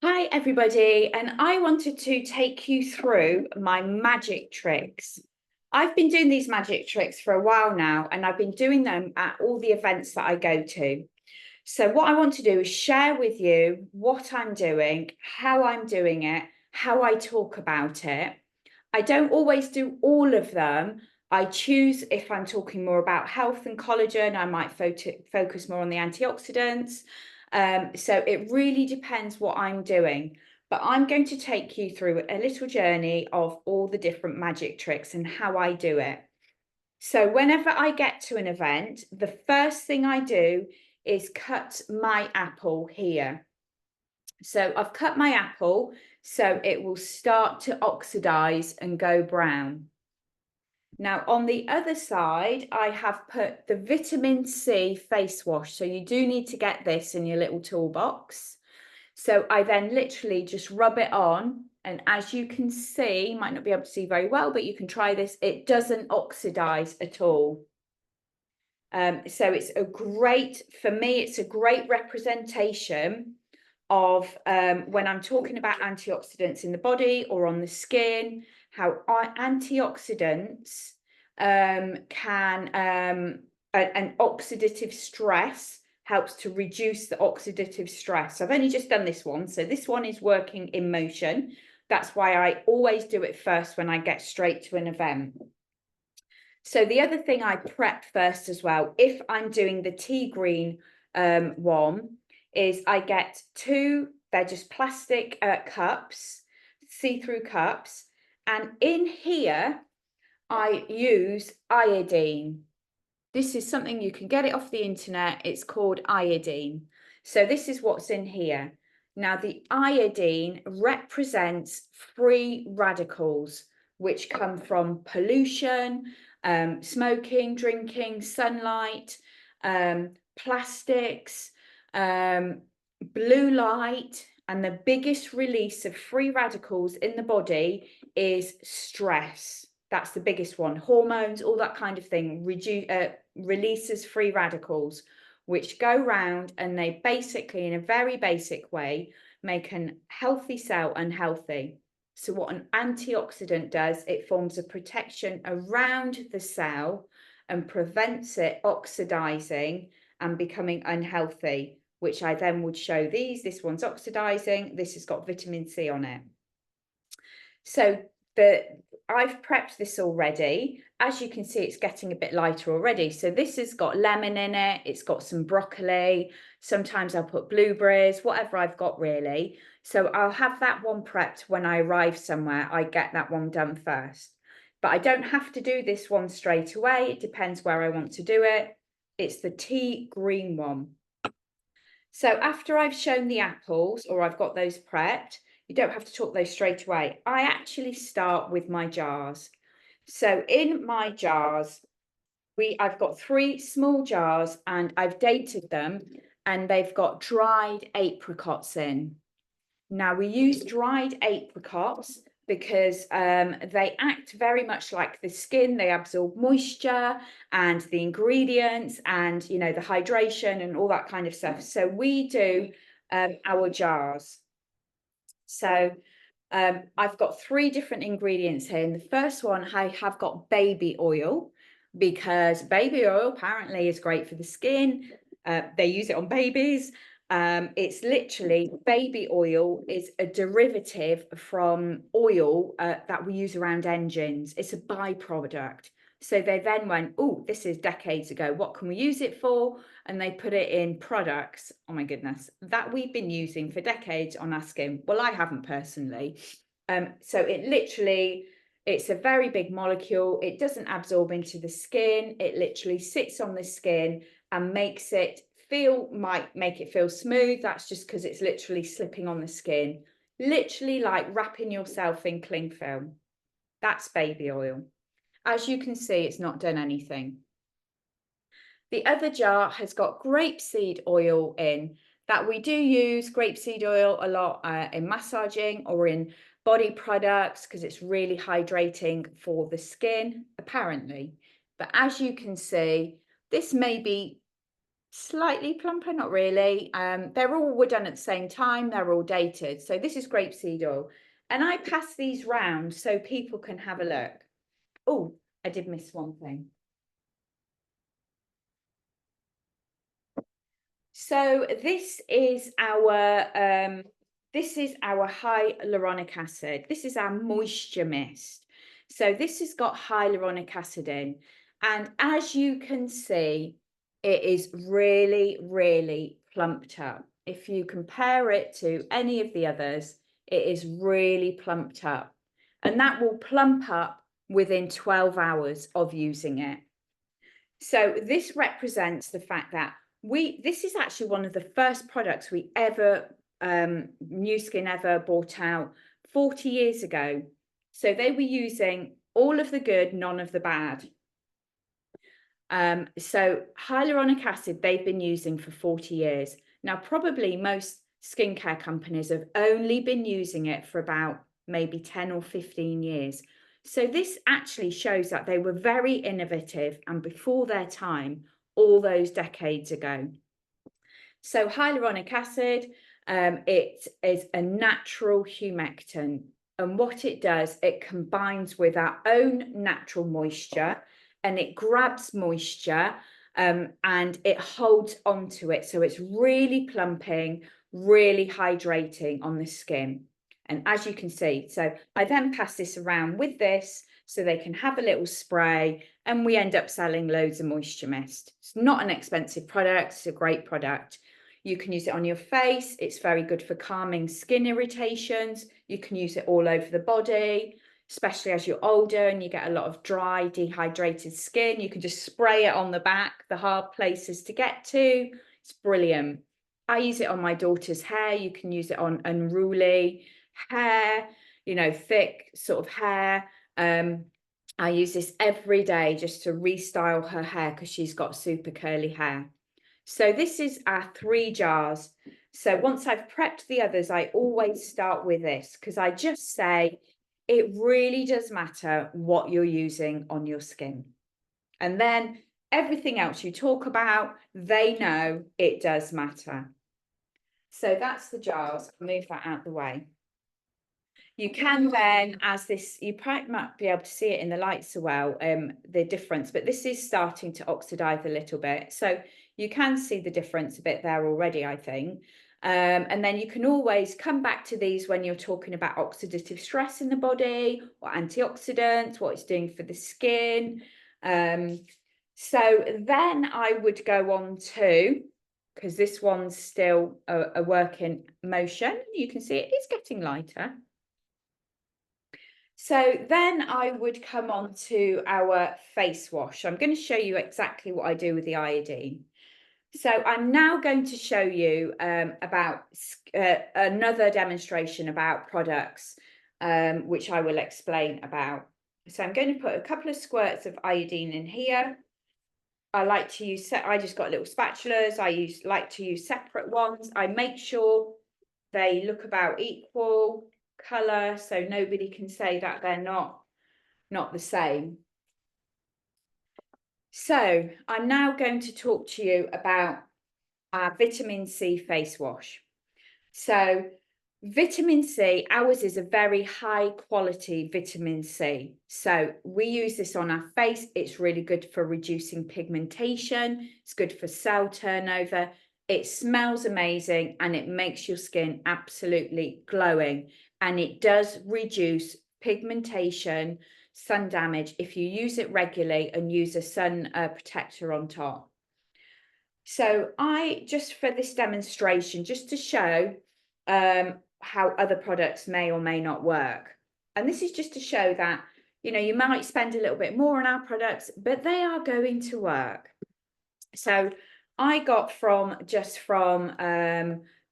Hi everybody, and I wanted to take you through my magic tricks. I've been doing these magic tricks for a while now, and I've been doing them at all the events that I go to. So what I want to do is share with you what I'm doing, how I'm doing it, how I talk about it. I don't always do all of them. I choose if I'm talking more about health and collagen, I might focus more on the antioxidants. So it really depends what I'm doing. But I'm going to take you through a little journey of all the different magic tricks and how I do it. So whenever I get to an event, the first thing I do is cut my apple here. So I've cut my apple so it will start to oxidize and go brown. Now on the other side, I have put the vitamin C face wash. So you do need to get this in your little toolbox. So I then literally just rub it on. And as you can see, you might not be able to see very well, but you can try this. It doesn't oxidize at all. So it's for me, it's a great representation of when I'm talking about antioxidants in the body or on the skin, how antioxidants and oxidative stress helps to reduce the oxidative stress. I've only just done this one, so this one is working in motion. That's why I always do it first when I get straight to an event. So the other thing I prep first as well, if I'm doing the tea green one, is I get they're just plastic cups, see-through cups. And in here, I use iodine. This is something you can get it off the internet. It's called iodine. So this is what's in here. Now, the iodine represents free radicals, which come from pollution, smoking, drinking, sunlight, plastics, blue light, and the biggest release of free radicals in the body is stress. That's the biggest one. Hormones, all that kind of thing, releases free radicals, which go round and they basically, in a very basic way, make a healthy cell unhealthy. So what an antioxidant does, it forms a protection around the cell and prevents it oxidizing and becoming unhealthy, which I then would show these. This one's oxidizing. This has got vitamin C on it. So I've prepped this already. As you can see, it's getting a bit lighter already. So this has got lemon in it. It's got some broccoli. Sometimes I'll put blueberries, whatever I've got really. So I'll have that one prepped when I arrive somewhere. I get that one done first. But I don't have to do this one straight away. It depends where I want to do it. It's the tea green one. So after I've shown the apples or I've got those prepped, you don't have to talk those straight away. I actually start with my jars. So in my jars, I've got 3 small jars and I've dated them and they've got dried apricots in. Now we use dried apricots because they act very much like the skin. They absorb moisture and the ingredients and, the hydration and all that kind of stuff. So we do our jars. So I've got 3 different ingredients here. And the first one, I have got baby oil because baby oil apparently is great for the skin. They use it on babies. It's literally, baby oil is a derivative from oil that we use around engines. It's a byproduct. So they then went, oh, this is decades ago. What can we use it for? And they put it in products, oh my goodness, that we've been using for decades on our skin. Well, I haven't personally. So it's a very big molecule. It doesn't absorb into the skin. It literally sits on the skin and might make it feel smooth. That's just because it's literally slipping on the skin. Literally like wrapping yourself in cling film. That's baby oil. As you can see, it's not done anything. The other jar has got grapeseed oil in that we do use grapeseed oil a lot in massaging or in body products because it's really hydrating for the skin, apparently. But as you can see, this may be Slightly plumper, not really. They're all were done at the same time. They're all dated. So this is grapeseed oil. And I pass these round so people can have a look. Oh, I did miss one thing. So this is our hyaluronic acid. This is our moisture mist. So this has got hyaluronic acid in. And as you can see, it is really, really plumped up. If you compare it to any of the others, it is really plumped up. And that will plump up within 12 hours of using it. So this represents the fact that this is actually one of the first products we ever, Nu Skin ever bought out 40 years ago. So they were using all of the good, none of the bad. So hyaluronic acid they've been using for 40 years. Now, probably most skincare companies have only been using it for about maybe 10 or 15 years. So this actually shows that they were very innovative and before their time all those decades ago. So hyaluronic acid, it is a natural humectant. And what it does, it combines with our own natural moisture and it grabs moisture and it holds onto it. So it's really plumping, really hydrating on the skin. And as you can see, so I then pass this around with this so they can have a little spray and we end up selling loads of moisture mist. It's not an expensive product, it's a great product. You can use it on your face. It's very good for calming skin irritations. You can use it all over the body, especially as you're older and you get a lot of dry, dehydrated skin. You can just spray it on the back, the hard places to get to. It's brilliant. I use it on my daughter's hair. You can use it on unruly hair, thick sort of hair. I use this every day just to restyle her hair because she's got super curly hair. So this is our 3 jars. So once I've prepped the others, I always start with this because I just say it really does matter what you're using on your skin. And then everything else you talk about, they know it does matter. So that's the jars. I'll move that out the way. You can then, as this, you probably might be able to see it in the light so well, the difference, but this is starting to oxidize a little bit. So you can see the difference a bit there already, I think. And then you can always come back to these when you're talking about oxidative stress in the body or antioxidants, what it's doing for the skin. So then I would go on to, because this one's still a work in motion, you can see it is getting lighter. So then I would come on to our face wash. I'm going to show you exactly what I do with the iodine. So I'm now going to show you about another demonstration about products, which I will explain about. So I'm going to put a couple of squirts of iodine in here. I like to use, I just got little spatulas. I like to use separate ones. I make sure they look about equal color so nobody can say that they're not the same. So I'm now going to talk to you about our vitamin C face wash. So vitamin C, ours is a very high quality vitamin C. So we use this on our face. It's really good for reducing pigmentation. It's good for cell turnover. It smells amazing and it makes your skin absolutely glowing. And it does reduce pigmentation, sun damage if you use it regularly and use a sun protector on top. So just for this demonstration, just to show how other products may or may not work. And this is just to show that, you might spend a little bit more on our products, but they are going to work. So I got from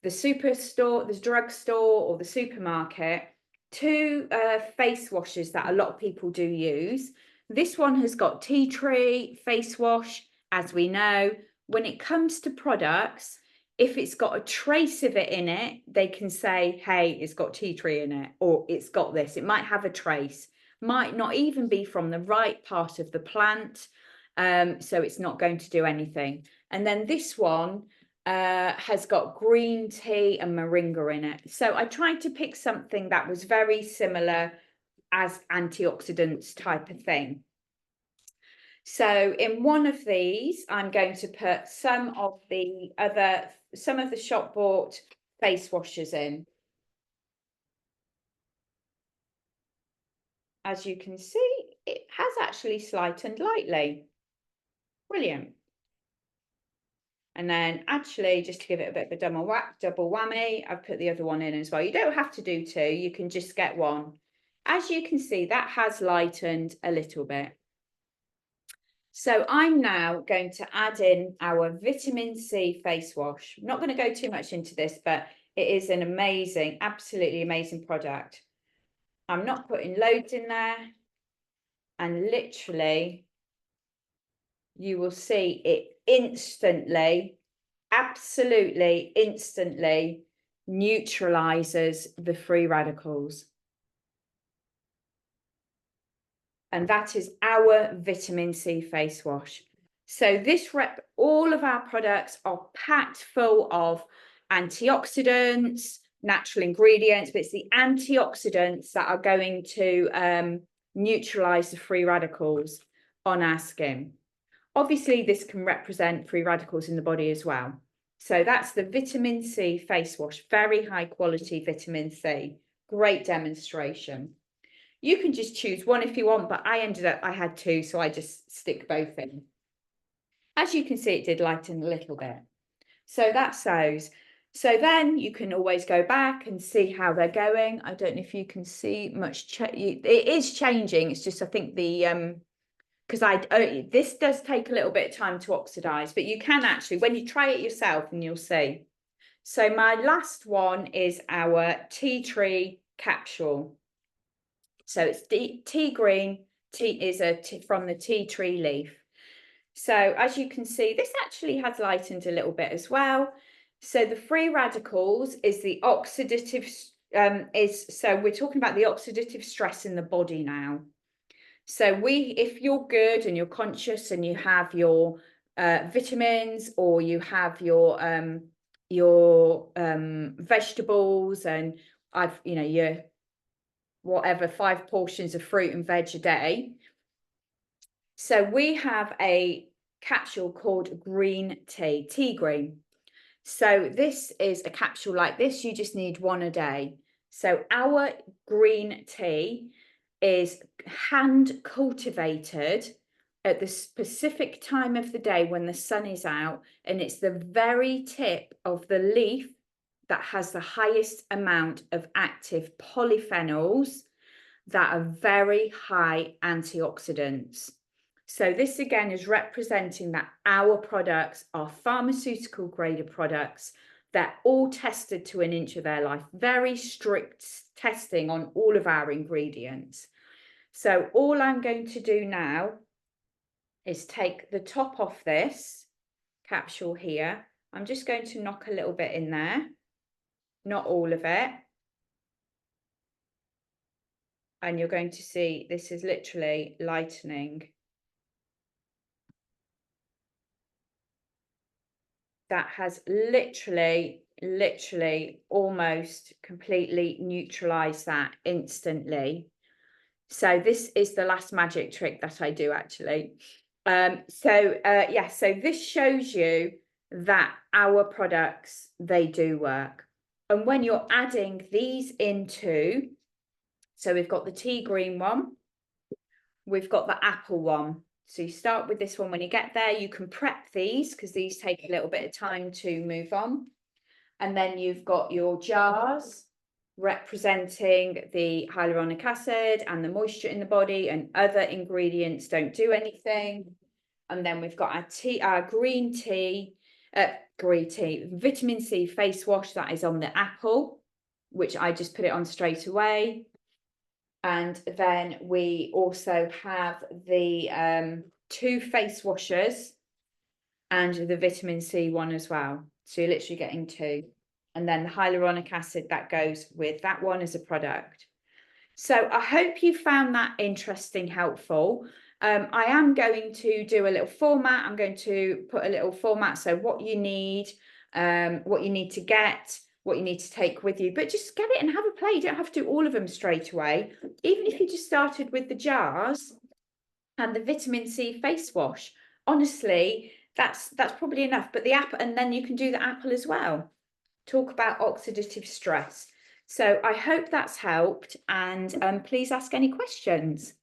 the superstore, the drugstore or the supermarket, 2 face washes that a lot of people do use. This one has got tea tree face wash. As we know, when it comes to products, if it's got a trace of it in it, they can say, hey, it's got tea tree in it, or it's got this. It might have a trace, might not even be from the right part of the plant. So it's not going to do anything. And then this one has got green tea and moringa in it. So I tried to pick something that was very similar as antioxidants type of thing. So in one of these, I'm going to put some of the shop bought face washes in. As you can see, it has actually slightened lightly. Brilliant. And then actually, just to give it a bit of a double whammy, I've put the other one in as well. You don't have to do two, you can just get one. As you can see, that has lightened a little bit. So I'm now going to add in our vitamin C face wash. I'm not going to go too much into this, but it is an amazing, absolutely amazing product. I'm not putting loads in there. And literally, you will see it instantly, absolutely instantly neutralizes the free radicals. And that is our vitamin C face wash. So all of our products are packed full of antioxidants, natural ingredients, but it's the antioxidants that are going to neutralize the free radicals on our skin. Obviously, this can represent free radicals in the body as well. So that's the vitamin C face wash, very high quality vitamin C. Great demonstration. You can just choose one if you want, but I had two, so I just stick both in. As you can see, it did lighten a little bit. So that's those. So then you can always go back and see how they're going. I don't know if you can see much. It is changing. It's just, I think because this does take a little bit of time to oxidize, but you can actually, when you try it yourself, and you'll see. So my last one is our tea tree capsule. So it's tea green. Tea is from the tea tree leaf. So as you can see, this actually has lightened a little bit as well. So the free radicals is the oxidative, so we're talking about the oxidative stress in the body now. So if you're good and you're conscious and you have your vitamins, or you have your vegetables, and your whatever 5 portions of fruit and veg a day. So we have a capsule called green tea green. So this is a capsule like this. You just need one a day. So our green tea is hand cultivated at the specific time of the day when the sun is out, and it's the very tip of the leaf that has the highest amount of active polyphenols that are very high antioxidants. So this again is representing that our products are pharmaceutical grade products. They're all tested to an inch of their life, very strict testing on all of our ingredients. So all I'm going to do now is take the top off this capsule here. I'm just going to knock a little bit in there, not all of it. And you're going to see this is literally lightening. That has literally almost completely neutralized that instantly. So this is the last magic trick that I do actually. So this shows you that our products, they do work. And when you're adding these into, so we've got the tea green one, we've got the apple one. So you start with this one. When you get there, you can prep these because these take a little bit of time to move on. And then you've got your jars representing the hyaluronic acid and the moisture in the body, and other ingredients don't do anything. And then we've got our green tea, vitamin C face wash that is on the apple, which I just put it on straight away. And then we also have the 2 face washes and the vitamin C one as well. So you're literally getting 2. And then the hyaluronic acid that goes with that one as a product. So I hope you found that interesting, helpful. I am going to do a little format. I'm going to put a little format, so what you need to get, what you need to take with you, but just get it and have a play. You don't have to do all of them straight away. Even if you just started with the jars and the vitamin C face wash, honestly, that's probably enough. But the apple, and then you can do the apple as well. Talk about oxidative stress. So I hope that's helped, and please ask any questions.